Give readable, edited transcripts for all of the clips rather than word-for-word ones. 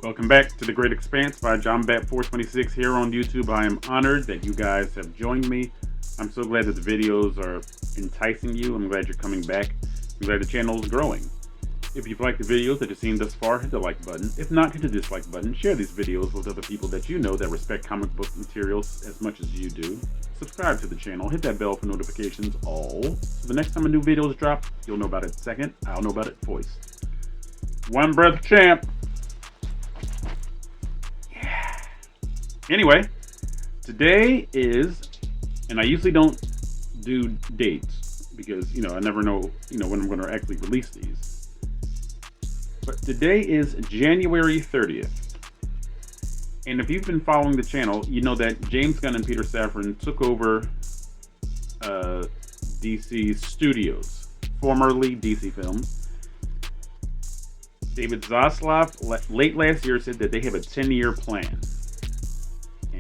Welcome back to The Great Expanse by John Bat 426 here on YouTube. I am honored that you guys have joined me. I'm so glad that the videos are enticing you. I'm glad you're coming back. I'm glad the channel is growing. If you've liked the videos that you've seen thus far, hit the like button. If not, hit the dislike button. Share these videos with other people that you know that respect comic book materials as much as you do. Subscribe to the channel. Hit that bell for notifications all. So the next time a new video is dropped, you'll know about it second. I'll know about it first. One breath champ. Anyway, today is, and I usually don't do dates because, I never know, when I'm going to actually release these. But today is January 30th. And if you've been following the channel, you know that James Gunn and Peter Safran took over DC Studios, formerly DC Films. David Zaslav late last year said that they have a 10-year plan.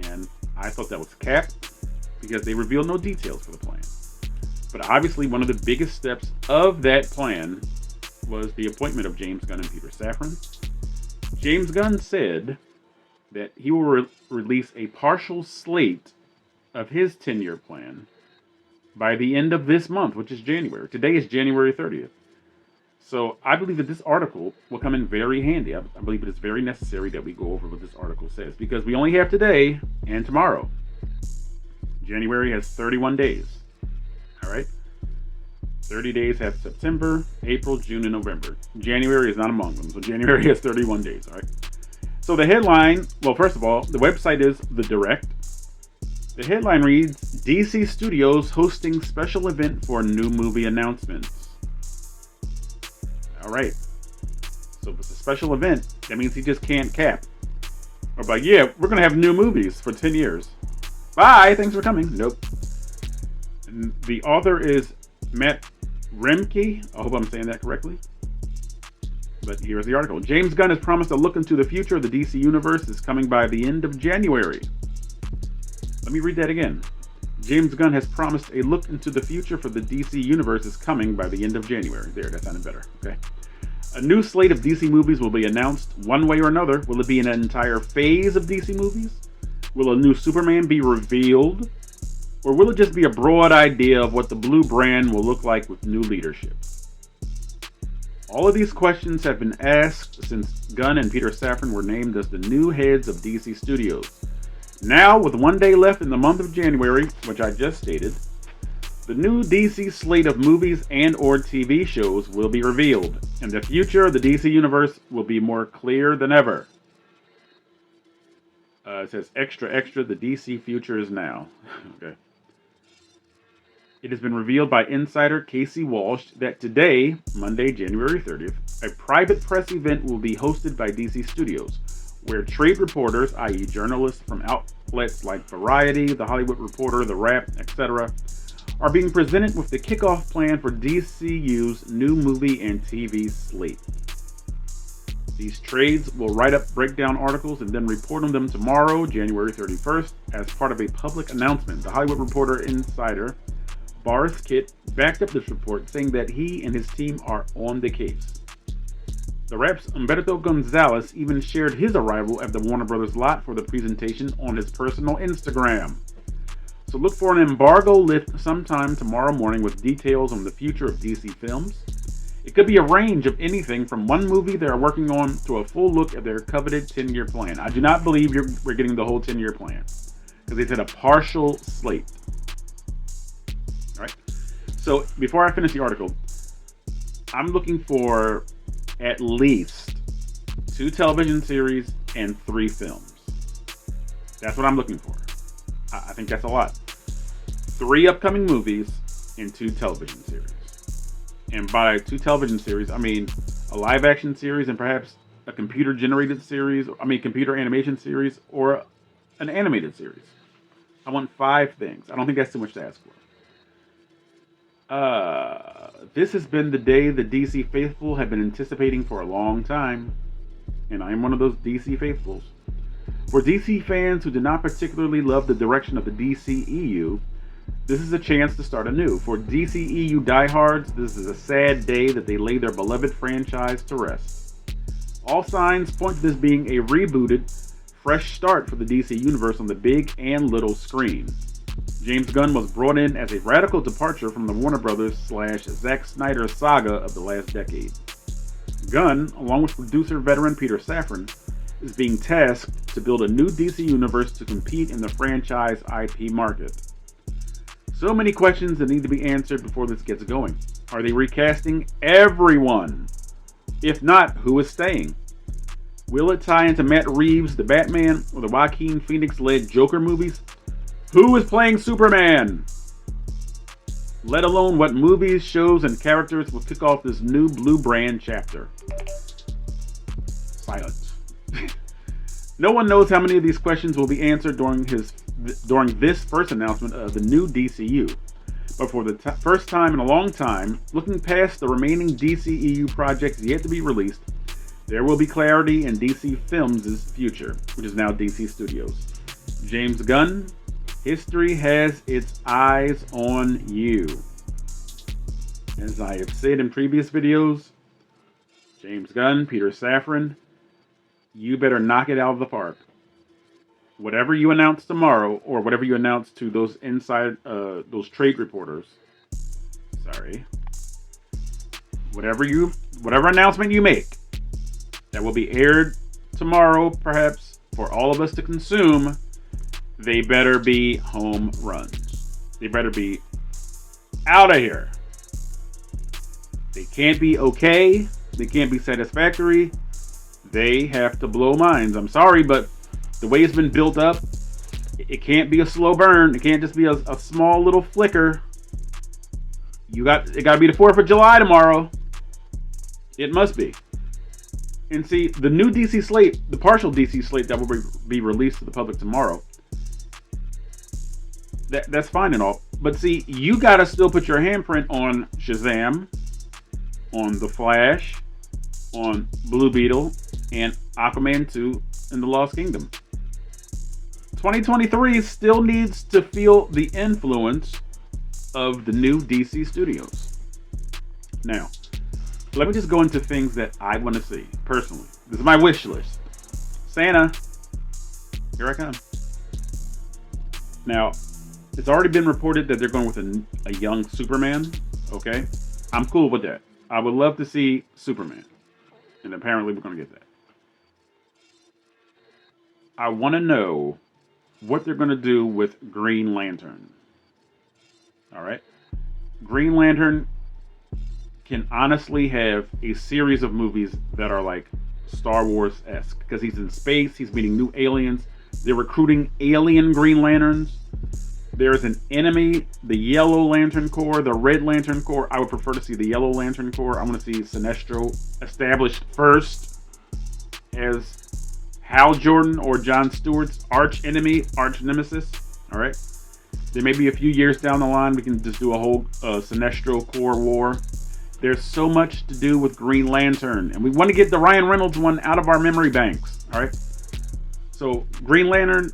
And I thought that was capped because they revealed no details for the plan. But obviously one of the biggest steps of that plan was the appointment of James Gunn and Peter Safran. James Gunn said that he will release a partial slate of his 10-year plan by the end of this month, which is January. Today is January 30th. So I believe that this article will come in very handy. I believe it is very necessary that we go over what this article says because we only have today and tomorrow. January has 31 days. All right? 30 days have September, April, June, and November. January is not among them. So January has 31 days. All right? So the headline, well, first of all, the website is The Direct. The headline reads, DC Studios hosting special event for new movie announcements. All right. So if it's a special event, that means he just can't cap. Or like, yeah, we're going to have new movies for 10 years. Bye. Thanks for coming. Nope. And the author is Matt Remke. I hope I'm saying that correctly. But here's the article. James Gunn has promised a look into the future of the DC Universe is coming by the end of January. Let me read that again. James Gunn has promised a look into the future for the DC Universe is coming by the end of January. There, that sounded better. Okay. A new slate of DC movies will be announced one way or another. Will it be an entire phase of DC movies? Will a new Superman be revealed? Or will it just be a broad idea of what the blue brand will look like with new leadership? All of these questions have been asked since Gunn and Peter Safran were named as the new heads of DC Studios. Now, with one day left in the month of January, which I just stated, the new DC slate of movies and or TV shows will be revealed, and the future of the DC Universe will be more clear than ever. It says, extra, extra, the DC future is now. Okay. It has been revealed by insider Casey Walsh that today, Monday, January 30th, a private press event will be hosted by DC Studios, where trade reporters, i.e. journalists from outlets like Variety, The Hollywood Reporter, The Wrap, etc., are being presented with the kickoff plan for DCU's new movie and TV slate. These trades will write up breakdown articles and then report on them tomorrow, January 31st, as part of a public announcement. The Hollywood Reporter insider, Boris Kitt, backed up this report, saying that he and his team are on the case. The Rap's Humberto Gonzalez even shared his arrival at the Warner Brothers lot for the presentation on his personal Instagram. So look for an embargo lift sometime tomorrow morning with details on the future of DC films. It could be a range of anything from one movie they're working on to a full look at their coveted 10-year plan. I do not believe we're getting the whole 10-year plan because they said a partial slate. All right. So before I finish the article, I'm looking for at least 2 television series and 3 films. That's what I'm looking for. I think that's a lot. 3 upcoming movies and 2 television series. And by 2 television series, I mean a live action series and perhaps a computer animation series or an animated series. I want 5 things. I don't think that's too much to ask for. This has been the day the DC faithful have been anticipating for a long time, and I am one of those DC faithfuls. For DC fans who do not particularly love the direction of the DCEU, this is a chance to start anew. For DCEU diehards, this is a sad day that they lay their beloved franchise to rest. All signs point to this being a rebooted, fresh start for the DC Universe on the big and little screen. James Gunn was brought in as a radical departure from the Warner Brothers / Zack Snyder saga of the last decade. Gunn, along with producer veteran Peter Safran, is being tasked to build a new DC Universe to compete in the franchise IP market. So many questions that need to be answered before this gets going. Are they recasting everyone? If not, who is staying? Will it tie into Matt Reeves' The Batman or the Joaquin Phoenix-led Joker movies? Who is playing Superman? Let alone what movies, shows, and characters will kick off this new Blue Brand chapter. Silence. No one knows how many of these questions will be answered during this first announcement of the new DCU. But for the first time in a long time, looking past the remaining DCEU projects yet to be released, there will be clarity in DC Films' future, which is now DC Studios. James Gunn, history has its eyes on you. As I have said in previous videos, James Gunn, Peter Safran, you better knock it out of the park. Whatever you announce tomorrow, or whatever you announce to those those trade reporters, whatever announcement you make that will be aired tomorrow, perhaps for all of us to consume, they better be home runs. They better be out of here. They can't be okay. They can't be satisfactory. They have to blow minds. I'm sorry, but the way it's been built up, it can't be a slow burn. It can't just be a small little flicker. It got to be the 4th of July tomorrow. It must be. And see, the new DC slate, the partial DC slate that will be released to the public tomorrow, that's fine and all. But see, you got to still put your handprint on Shazam, on The Flash, on Blue Beetle, and Aquaman 2 and the Lost Kingdom. 2023 still needs to feel the influence of the new DC Studios. Now, let me just go into things that I want to see, personally. This is my wish list. Santa, here I come. Now, it's already been reported that they're going with a young Superman, okay? I'm cool with that. I would love to see Superman. And apparently we're going to get that. I want to know what they're going to do with Green Lantern. All right? Green Lantern can honestly have a series of movies that are like Star Wars-esque. Because he's in space, he's meeting new aliens. They're recruiting alien Green Lanterns. There's an enemy, the Yellow Lantern Corps, the Red Lantern Corps. I would prefer to see the Yellow Lantern Corps. I want to see Sinestro established first as Hal Jordan or John Stewart's arch nemesis. All right. There may be a few years down the line we can just do a whole Sinestro Corps war. There's so much to do with Green Lantern, and we want to get the Ryan Reynolds one out of our memory banks. All right. So Green Lantern,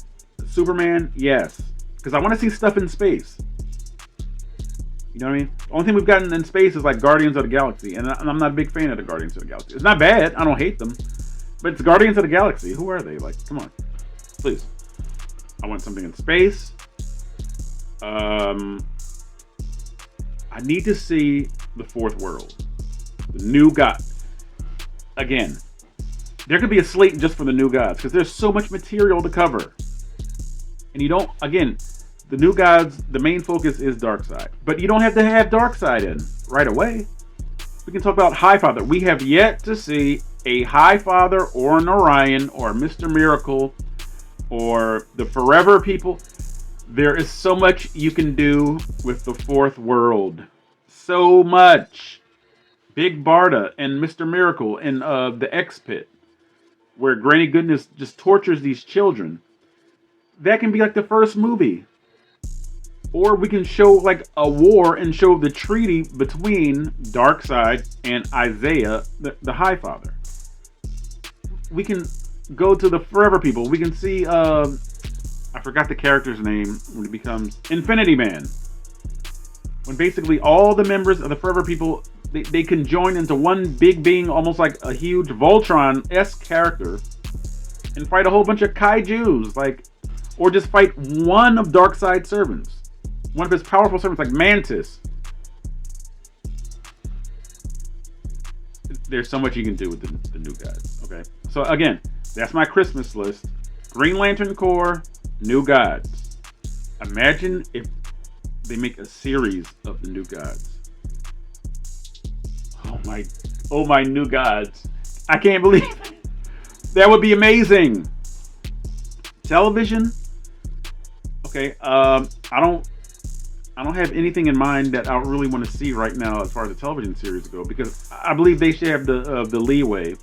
Superman, yes. Because I want to see stuff in space. You know what I mean? The only thing we've gotten in space is like Guardians of the Galaxy. And I'm not a big fan of the Guardians of the Galaxy. It's not bad. I don't hate them. But it's Guardians of the Galaxy. Who are they? Like, come on. Please. I want something in space. I need to see the Fourth World. The New God. Again, there could be a slate just for the New Gods. Because there's so much material to cover. And you don't, again, the New Gods, the main focus is Darkseid. But you don't have to have Darkseid in right away. We can talk about Highfather. We have yet to see a Highfather or an Orion or Mr. Miracle or the Forever People. There is so much you can do with the Fourth World. So much. Big Barda and Mr. Miracle and the X-Pit, where Granny Goodness just tortures these children. That can be like the first movie. Or we can show like a war and show the treaty between Darkseid and Isaiah, the Highfather. We can go to the Forever People. We can see, I forgot the character's name when he becomes Infinity Man. When basically all the members of the Forever People they conjoin into one big being, almost like a huge Voltron-esque character, and fight a whole bunch of kaijus, like, or just fight one of Darkseid's servants, one of his powerful servants, like Mantis. There's so much you can do with the new gods. Okay, so again, that's my Christmas list: Green Lantern Corps, new gods. Imagine if they make a series of the new gods. Oh my new gods! I can't believe it. That would be amazing. Television. Okay, I don't have anything in mind that I really want to see right now as far as the television series go, because I believe they should have the leeway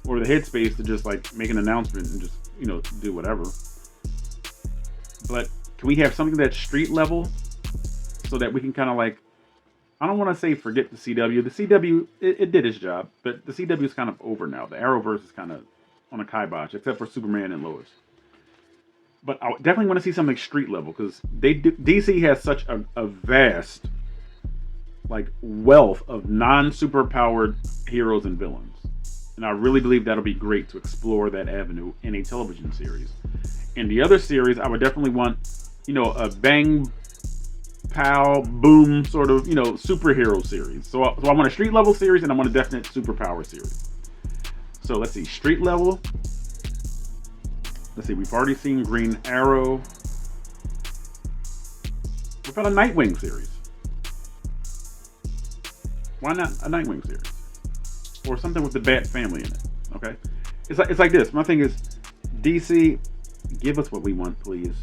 or the headspace to just like make an announcement and just, you know, do whatever. But can we have something that's street level so that we can kind of like, I don't want to say forget the CW. The CW, it did its job, but the CW is kind of over now. The Arrowverse is kind of on a kibosh, except for Superman and Lois. But I definitely want to see something street level, because DC has such a vast, like, wealth of non-super powered heroes and villains. And I really believe that'll be great to explore that avenue in a television series. In the other series, I would definitely want, you know, a bang, pow, boom sort of, you know, superhero series. So I want a street level series, and I want a definite superpower series. So let's see, street level. Let's see, we've already seen Green Arrow. What about a Nightwing series? Why not a Nightwing series? Or something with the Bat family in it, okay? It's like this. My thing is, DC, give us what we want, please.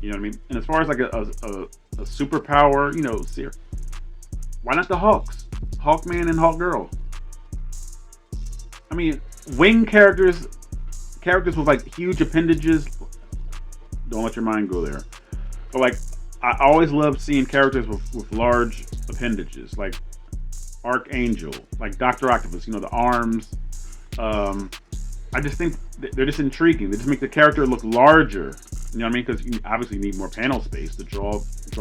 You know what I mean? And as far as like a superpower, you know, series, why not the Hawks? Hawkman and Hawkgirl. I mean, wing characters with like huge appendages. Don't let your mind go there. But like, I always love seeing characters with large appendages, like Archangel, like Dr. Octopus, you know, the arms. I just think they're just intriguing. They just make the character look larger. You know what I mean? Because you obviously need more panel space to draw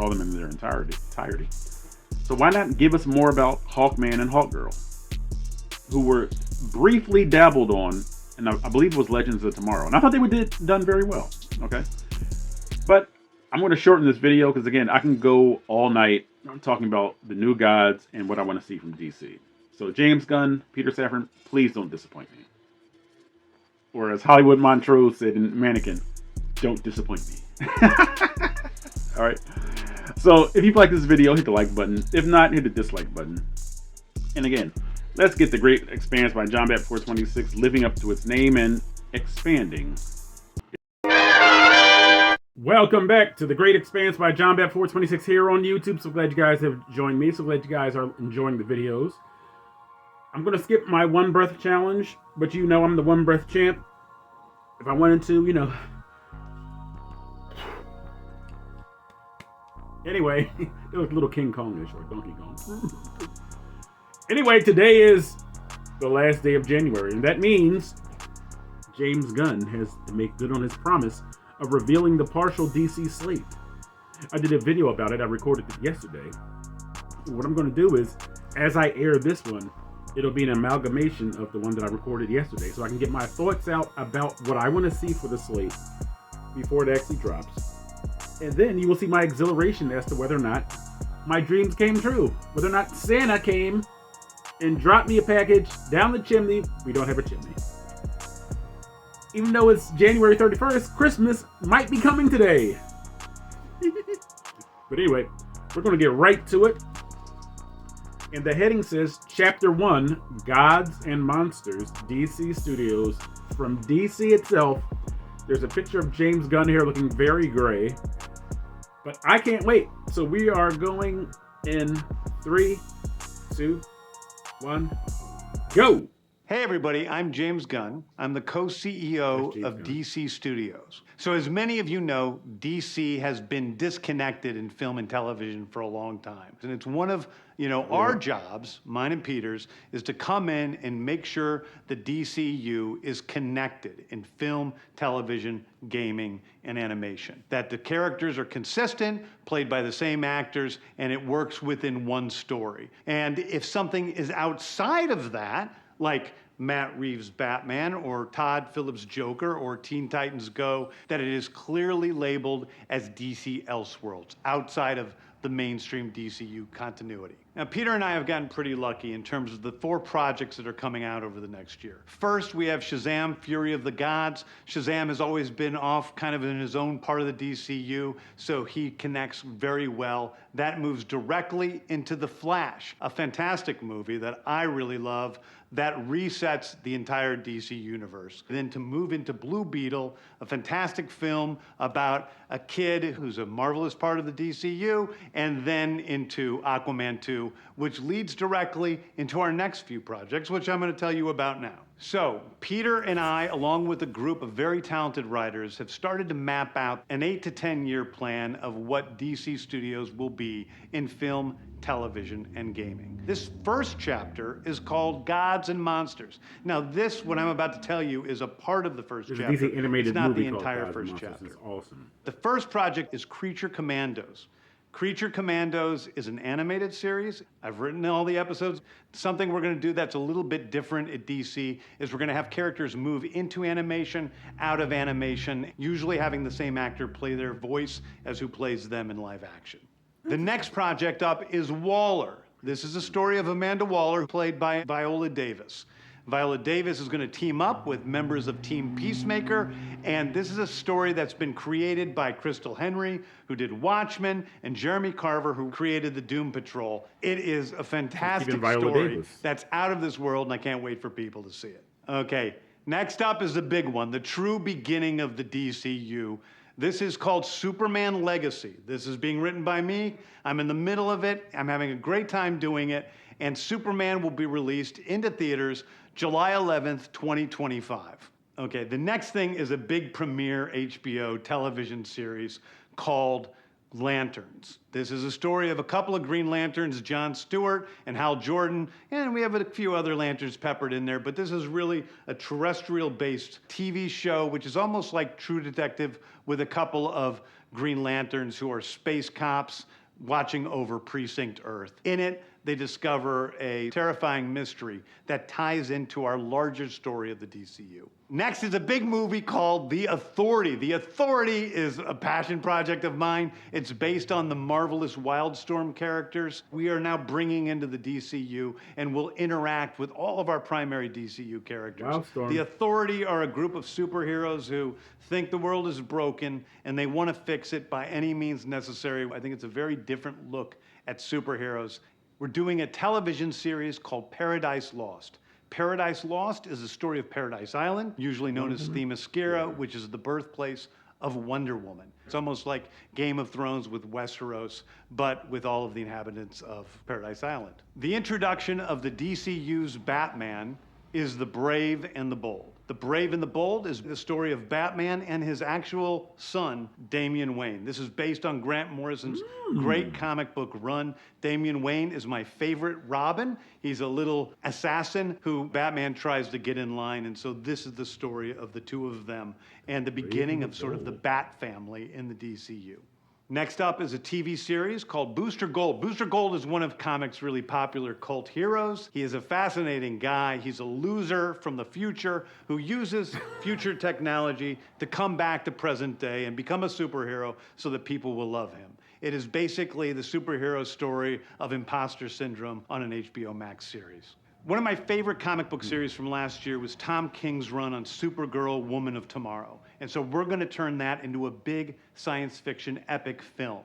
them in their entirety. So why not give us more about Hawkman and Hawkgirl, who were briefly dabbled on, and I believe it was Legends of Tomorrow, and I thought they were done very well. Okay, but I'm going to shorten this video because again, I can go all night talking about the new gods and what I want to see from DC. So James Gunn, Peter Safran, please don't disappoint me. Or as Hollywood Montrose said in Mannequin, don't disappoint me. All right. So if you like this video, hit the like button. If not, hit the dislike button. And again, let's get The Great Expanse by John Bat 426 living up to its name and expanding. Welcome back to The Great Expanse by John Bat 426 here on YouTube. So glad you guys have joined me. So glad you guys are enjoying the videos. I'm going to skip my one breath challenge, but you know I'm the one breath champ. If I wanted to, you know. Anyway, it was a little King Kong-ish or Donkey Kong. Anyway, today is the last day of January, and that means James Gunn has to make good on his promise of revealing the partial DC slate. I did a video about it. I recorded it yesterday. What I'm going to do is, as I air this one, it'll be an amalgamation of the one that I recorded yesterday, so I can get my thoughts out about what I want to see for the slate before it actually drops. And then you will see my exhilaration as to whether or not my dreams came true. Whether or not Santa came and dropped me a package down the chimney. We don't have a chimney. Even though it's January 31st, Christmas might be coming today. But anyway, we're going to get right to it. And the heading says, Chapter 1, Gods and Monsters, DC Studios. From DC itself, there's a picture of James Gunn here looking very gray. But I can't wait. So we are going in 3, 2, 1, go! Hey everybody, I'm James Gunn. I'm the co-CEO of DC Studios. So as many of you know, DC has been disconnected in film and television for a long time. And it's one of You know, our jobs, mine and Peter's, is to come in and make sure the DCU is connected in film, television, gaming, and animation. That the characters are consistent, played by the same actors, and it works within one story. And if something is outside of that, like Matt Reeves' Batman or Todd Phillips' Joker or Teen Titans Go, that it is clearly labeled as DC Elseworlds, outside of the mainstream DCU continuity. Now, Peter and I have gotten pretty lucky in terms of the 4 projects that are coming out over the next year. First, we have Shazam! Fury of the Gods. Shazam has always been off kind of in his own part of the DCU, so he connects very well. That moves directly into The Flash, a fantastic movie that I really love that resets the entire DC universe. Then to move into Blue Beetle, a fantastic film about a kid who's a marvelous part of the DCU, and then into Aquaman 2, which leads directly into our next few projects, which I'm going to tell you about now. So, Peter and I, along with a group of very talented writers, have started to map out an 8 to 10 year plan of what DC Studios will be in film, television, and gaming. This first chapter is called Gods and Monsters. Now, this, what I'm about to tell you, is a part of the first chapter. There's a DC animated it's not movie the called entire Gods and first Monsters. chapter. It's awesome. The first project is Creature Commandos. Creature Commandos is an animated series. I've written all the episodes. Something we're going to do that's a little bit different at DC is we're going to have characters move into animation, out of animation, usually having the same actor play their voice as who plays them in live action. The next project up is Waller. This is a story of Amanda Waller, played by Viola Davis. Viola Davis is going to team up with members of Team Peacemaker, and this is a story that's been created by Crystal Henry, who did Watchmen, and Jeremy Carver, who created the Doom Patrol. It is a fantastic story that's out of this world, and I can't wait for people to see it. Okay, next up is the big one, the true beginning of the DCU. This is called Superman Legacy. This is being written by me. I'm in the middle of it. I'm having a great time doing it. And Superman will be released into theaters July 11th, 2025. Okay, the next thing is a big premiere HBO television series called Lanterns. This is a story of a couple of Green Lanterns, John Stewart and Hal Jordan, and we have a few other Lanterns peppered in there, but this is really a terrestrial-based TV show, which is almost like True Detective with a couple of Green Lanterns who are space cops watching over Precinct Earth. In it, they discover a terrifying mystery that ties into our larger story of the DCU. Next is a big movie called The Authority. The Authority is a passion project of mine. It's based on the marvelous Wildstorm characters we are now bringing into the DCU and will interact with all of our primary DCU characters. Wildstorm. The Authority are a group of superheroes who think the world is broken and they want to fix it by any means necessary. I think it's a very different look at superheroes. We're doing a television series called Paradise Lost. Paradise Lost is the story of Paradise Island, usually known as Themyscira, which is the birthplace of Wonder Woman. It's almost like Game of Thrones with Westeros, but with all of the inhabitants of Paradise Island. The introduction of the DCU's Batman is The Brave and the Bold. The Brave and the Bold is the story of Batman and his actual son, Damian Wayne. This is based on Grant Morrison's great comic book run. Damian Wayne is my favorite Robin. He's a little assassin who Batman tries to get in line, and so this is the story of the two of them and the beginning of sort of the Bat family in the DCU. Next up is a TV series called Booster Gold. Booster Gold is one of comics' really popular cult heroes. He is a fascinating guy. He's a loser from the future who uses future technology to come back to present day and become a superhero so that people will love him. It is basically the superhero story of imposter syndrome on an HBO Max series. One of my favorite comic book series from last year was Tom King's run on Supergirl, Woman of Tomorrow. And so we're going to turn that into a big science fiction epic film.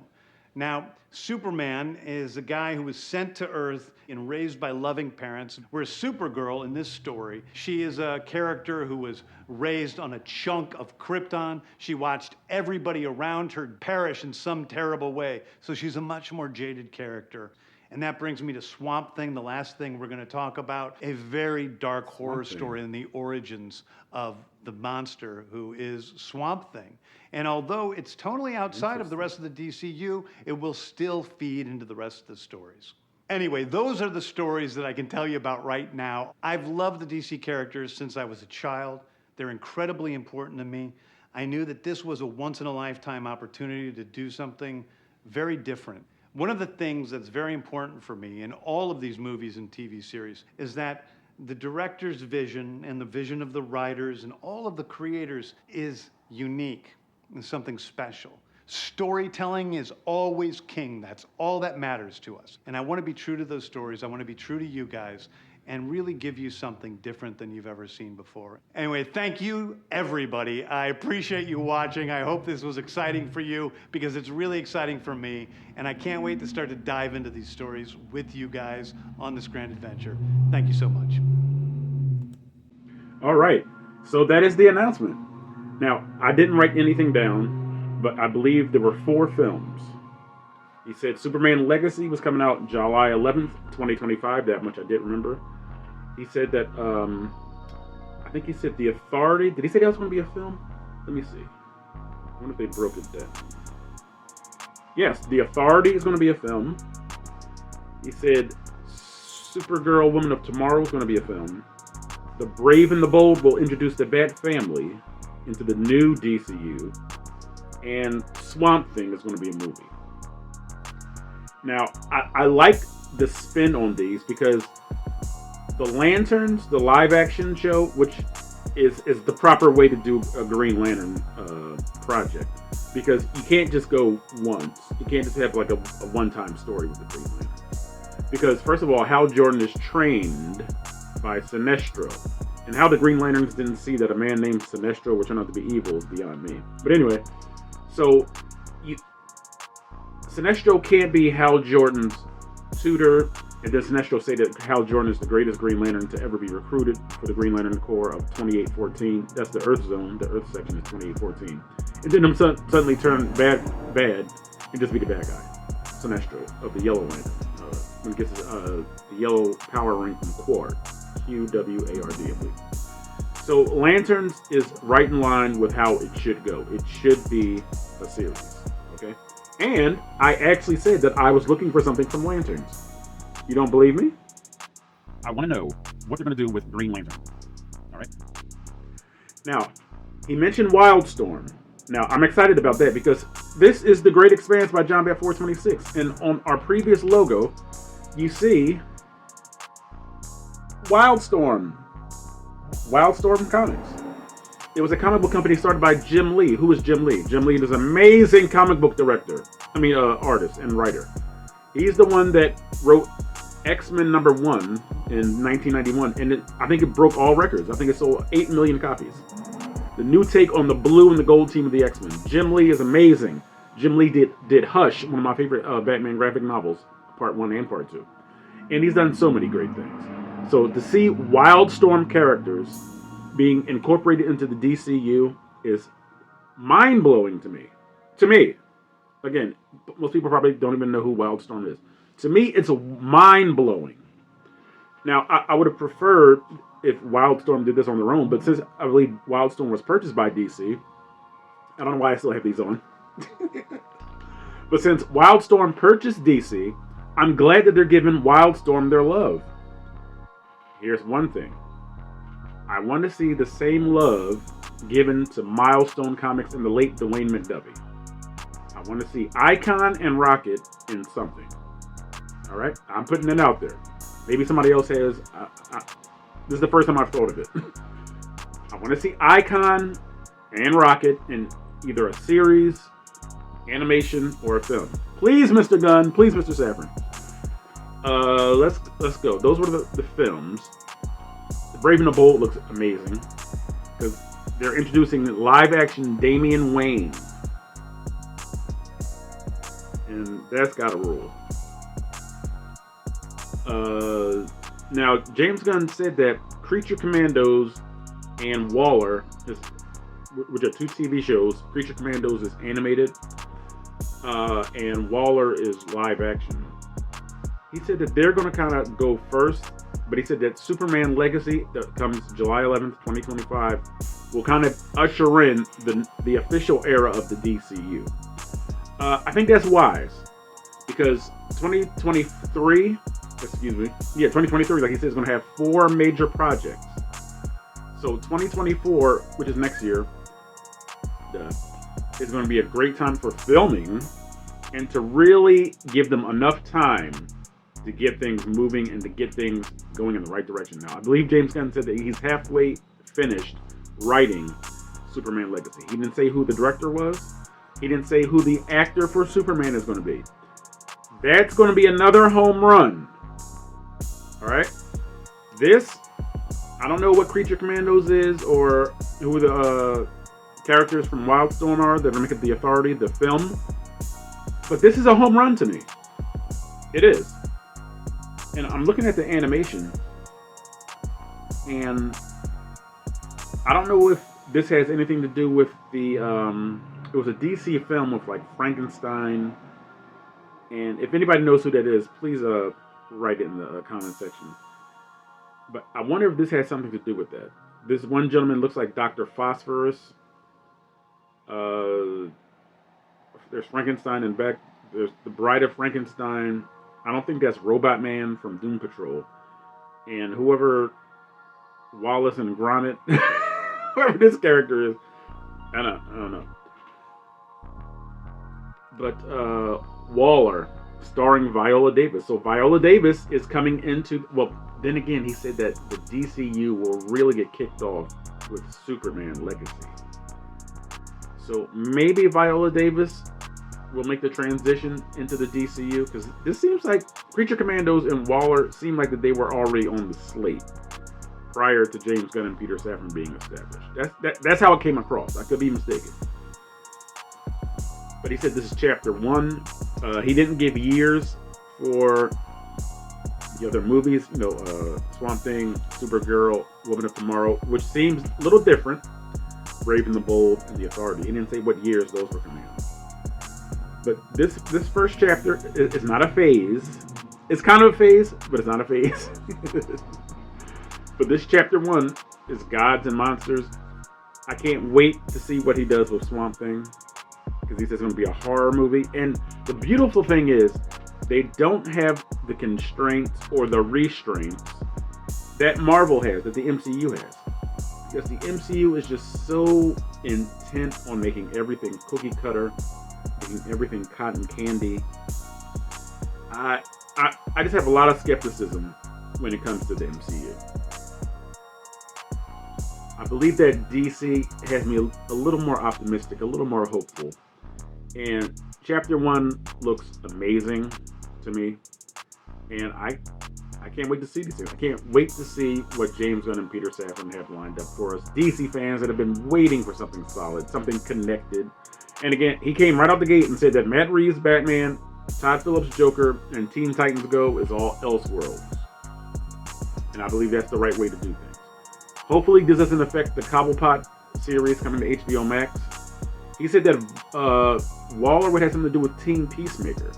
Now, Superman is a guy who was sent to Earth and raised by loving parents, whereas Supergirl in this story, she is a character who was raised on a chunk of Krypton. She watched everybody around her perish in some terrible way, so she's a much more jaded character. And that brings me to Swamp Thing, the last thing we're going to talk about, a very dark horror story in the origins of the monster who is Swamp Thing. And although it's totally outside of the rest of the DCU, it will still feed into the rest of the stories. Anyway, those are the stories that I can tell you about right now. I've loved the DC characters since I was a child. They're incredibly important to me. I knew that this was a once-in-a-lifetime opportunity to do something very different. One of the things that's very important for me in all of these movies and TV series is that the director's vision and the vision of the writers and all of the creators is unique and something special. Storytelling is always king. That's all that matters to us. And I want to be true to those stories. I want to be true to you guys and really give you something different than you've ever seen before. Anyway, thank you, everybody. I appreciate you watching. I hope this was exciting for you because it's really exciting for me. And I can't wait to start to dive into these stories with you guys on this grand adventure. Thank you so much. All right. So that is the announcement. Now, I didn't write anything down, but I believe there were 4 films. He said Superman Legacy was coming out July 11th, 2025. That much I did remember. He said that, I think he said The Authority. Did he say that was going to be a film? Let me see. I wonder if they broke it down. Yes, The Authority is going to be a film. He said Supergirl Woman of Tomorrow is going to be a film. The Brave and the Bold will introduce the Bat Family into the new DCU. And Swamp Thing is going to be a movie. Now, I like the spin on these because the Lanterns, the live-action show, which is the proper way to do a Green Lantern project, because you can't just go once. You can't just have like a one-time story with the Green Lantern. Because first of all, Hal Jordan is trained by Sinestro, and how the Green Lanterns didn't see that a man named Sinestro would turn out to be evil is beyond me. But anyway, so Sinestro can't be Hal Jordan's tutor, and then Sinestro say that Hal Jordan is the greatest Green Lantern to ever be recruited for the Green Lantern Corps of 2814. That's the Earth Zone. The Earth section is 2814. And then him suddenly turn bad and just be the bad guy, Sinestro of the Yellow Lantern. When he gets the yellow power ring from Quard, QWARD, I believe. So Lanterns is right in line with how it should go. It should be a series, okay? And I actually said that I was looking for something from Lanterns. You don't believe me? I want to know what they're going to do with Green Lantern. All right? Now, he mentioned Wildstorm. Now, I'm excited about that because this is The Great Expanse by John Bat 426. And on our previous logo, you see Wildstorm. Wildstorm Comics. It was a comic book company started by Jim Lee. Who is Jim Lee? Jim Lee is an amazing comic book artist and writer. He's the one that wrote X-Men #1 in 1991, and I think it broke all records. I think it sold 8 million copies. The new take on the blue and the gold team of the X-Men. Jim Lee is amazing. Jim Lee did Hush, one of my favorite Batman graphic novels, Part 1 and Part 2. And he's done so many great things. So to see Wildstorm characters being incorporated into the DCU is mind-blowing to me. To me. Again, most people probably don't even know who Wildstorm is. To me, it's a mind-blowing. Now, I would have preferred if Wildstorm did this on their own, but since I believe Wildstorm was purchased by DC, I don't know why I still have these on. But since Wildstorm purchased DC, I'm glad that they're giving Wildstorm their love. Here's one thing. I want to see the same love given to Milestone Comics and the late Dwayne McDuffie. I want to see Icon and Rocket in something. All right? I'm putting it out there. Maybe somebody else has. This is the first time I've thought of it. I want to see Icon and Rocket in either a series, animation, or a film. Please, Mr. Gunn. Please, Mr. Safran. Let's go. Those were the films. The Brave and the Bold looks amazing because they're introducing live-action Damian Wayne, and that's got to rule. Now, James Gunn said that Creature Commandos and Waller, which are 2 TV shows. Creature Commandos is animated, and Waller is live action. He said that they're going to kind of go first, but he said that Superman Legacy, that comes July 11th, 2025, will kind of usher in the official era of the DCU. I think that's wise, because 2023 excuse me. Yeah, 2023, like he said, is going to have 4 major projects. So 2024, which is next year, is going to be a great time for filming and to really give them enough time to get things moving and to get things going in the right direction. Now, I believe James Gunn said that he's halfway finished writing Superman Legacy. He didn't say who the director was. He didn't say who the actor for Superman is going to be. That's going to be another home run. All right? This, I don't know what Creature Commandos is or who the characters from Wildstorm are that are making The Authority, the film. But this is a home run to me. It is. And I'm looking at the animation, and I don't know if this has anything to do with the, it was a DC film with like Frankenstein, and if anybody knows who that is, please write it in the comment section. But I wonder if this has something to do with that. This one gentleman looks like Dr. Phosphorus. There's Frankenstein in back. There's the Bride of Frankenstein. I don't think that's Robot Man from Doom Patrol. And whoever Wallace and Gromit, whoever this character is, I don't know. But Waller, starring Viola Davis. So Viola Davis is coming into, well, then again, he said that the DCU will really get kicked off with Superman Legacy. So maybe Viola Davis will make the transition into the DCU, because this seems like Creature Commandos and Waller seem like that they were already on the slate prior to James Gunn and Peter Safran being established. That's how it came across. I could be mistaken. But he said this is chapter 1. He didn't give years for the other movies, Swamp Thing, Supergirl, Woman of Tomorrow, which seems a little different. Brave and the Bold, and The Authority. He didn't say what years those were coming out. But this first chapter is not a phase. It's kind of a phase, but it's not a phase. But this chapter 1 is Gods and Monsters. I can't wait to see what he does with Swamp Thing, because he says it's going to be a horror movie. And the beautiful thing is, they don't have the constraints or the restraints that Marvel has, that the MCU has. Because the MCU is just so intent on making everything cookie cutter, making everything cotton candy. I just have a lot of skepticism when it comes to the MCU. I believe that DC has me a little more optimistic, a little more hopeful. And chapter 1 looks amazing to me. And I can't wait to see these things. I can't wait to see what James Gunn and Peter Safran have lined up for us. DC fans that have been waiting for something solid, something connected. And again, he came right out the gate and said that Matt Reeves' Batman, Todd Phillips' Joker, and Teen Titans Go is all Elseworlds. And I believe that's the right way to do things. Hopefully this doesn't affect the Cobblepot series coming to HBO Max. He said that Waller would have something to do with Team Peacemaker.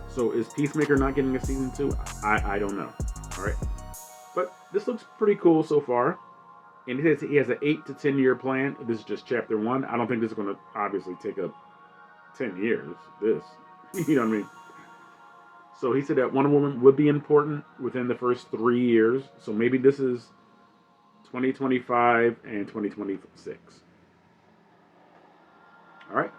So is Peacemaker not getting a season 2? I don't know. All right. But this looks pretty cool so far. And he has an 8 to 10 year plan. This is just chapter 1. I don't think this is going to obviously take up 10 years. This. You know what I mean? So he said that Wonder Woman would be important within the first 3 years. So maybe this is 2025 and 2026. All right.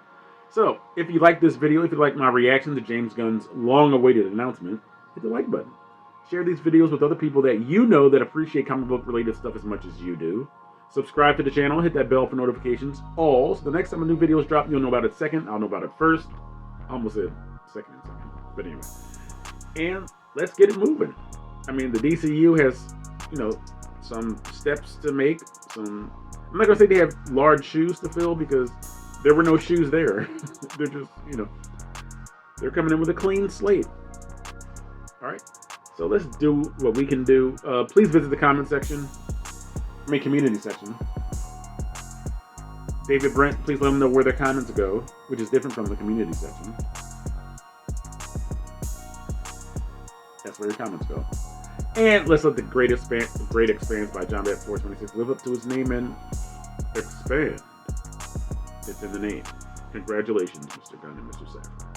So, if you like this video, if you like my reaction to James Gunn's long-awaited announcement, hit the like button. Share these videos with other people that you know that appreciate comic book related stuff as much as you do. Subscribe to the channel, hit that bell for notifications, all, so the next time a new video is dropped, you'll know about it second, I'll know about it first. I almost said second, but anyway. And let's get it moving. I mean, the DCU has, some steps to make, I'm not going to say they have large shoes to fill, because there were no shoes there. They're just, they're coming in with a clean slate. All right. So let's do what we can do. Please visit the comment section. Community section. David Brent, please let them know where their comments go, which is different from the community section. That's where your comments go. And let's let the Great Expanse by John Bat 426 live up to his name and expand. It's in the name. Congratulations, Mr. Gunn and Mr. Safran.